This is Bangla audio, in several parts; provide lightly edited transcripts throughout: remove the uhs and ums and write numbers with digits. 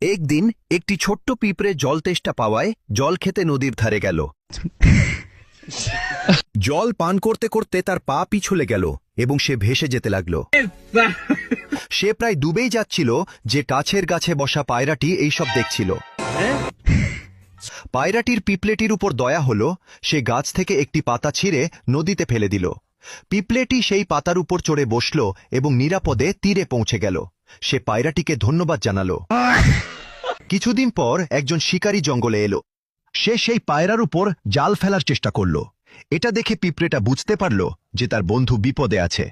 একদিন একটি ছোট্ট পিঁপড়ে জল তেষ্টা পাওয়ায় জল খেতে নদীর ধারে গেল। জল পান করতে করতে তার পা পিছলে গেল এবং সে ভেসে যেতে লাগল। সে প্রায় ডুবেই যাচ্ছিল যে কাছের গাছে বসা পায়রাটি এইসব দেখছিল। পায়রাটির পিঁপড়েটির উপর দয়া হল, সে গাছ থেকে একটি পাতা ছিঁড়ে নদীতে ফেলে দিল। পিঁপড়েটি সেই পাতার উপর চড়ে বসল এবং নিরাপদে তীরে পৌঁছে গেল। সে পায়রাটিকে ধন্যবাদ জানাল। কিছুদিন পর একজন শিকারী জঙ্গলে এলো। সে সেই পায়রার উপর জাল ফেলার চেষ্টা করল। এটা দেখে পিঁপড়েটা বুঝতে পারল যে তার বন্ধু বিপদে আছে।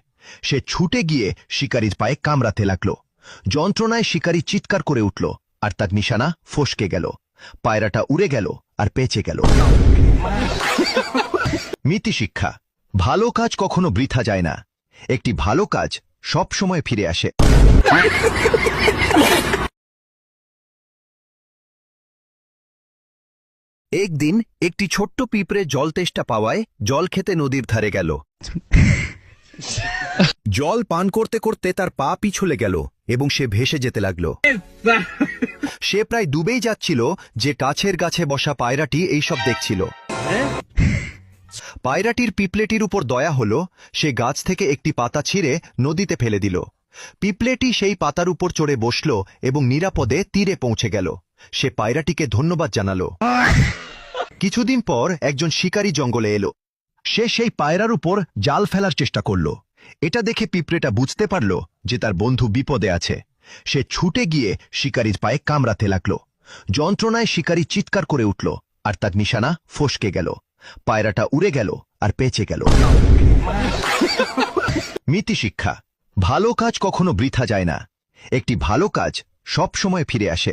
সে ছুটে গিয়ে শিকারীর পায়ে কামড়াতে লাগল। যন্ত্রণায় শিকারী চিৎকার করে উঠল আর তার নিশানা ফসকে গেল। পায়রাটা উড়ে গেল আর বেঁচে গেল। নীতি শিক্ষা: ভালো কাজ কখনো বৃথা যায় না। একটি ভালো কাজ সব সময় ফিরে আসে। একদিন একটি ছোট্ট পিঁপড়ে জল তেষ্টা পাওয়ায় জল খেতে নদীর ধারে গেল। জল পান করতে করতে তার পা পিছলে গেল এবং সে ভেসে যেতে লাগল। সে প্রায় ডুবেই যাচ্ছিল যে কাছের গাছে বসা পায়রাটি এইসব দেখছিল। পায়রাটির পিঁপড়েটির উপর দয়া হল, সে গাছ থেকে একটি পাতা ছিঁড়ে নদীতে ফেলে দিল। পিঁপড়েটি সেই পাতার উপর চড়ে বসল এবং নিরাপদে তীরে পৌঁছে গেল। সে পায়রাটিকে ধন্যবাদ জানাল। কিছুদিন পর একজন শিকারী জঙ্গলে এলো। সে সেই পায়রার উপর জাল ফেলার চেষ্টা করল। এটা দেখে পিঁপড়েটা বুঝতে পারল যে তার বন্ধু বিপদে আছে। সে ছুটে গিয়ে শিকারীর পায়ে কামড়াতে লাগল। যন্ত্রণায় শিকারী চিৎকার করে উঠল আর তার নিশানা ফসকে গেল। পায়রাটা উড়ে গেল আর বেঁচে গেল। নীতি শিক্ষা: ভালো কাজ কখনো বৃথা যায় না। একটি ভালো কাজ সব সময় ফিরে আসে।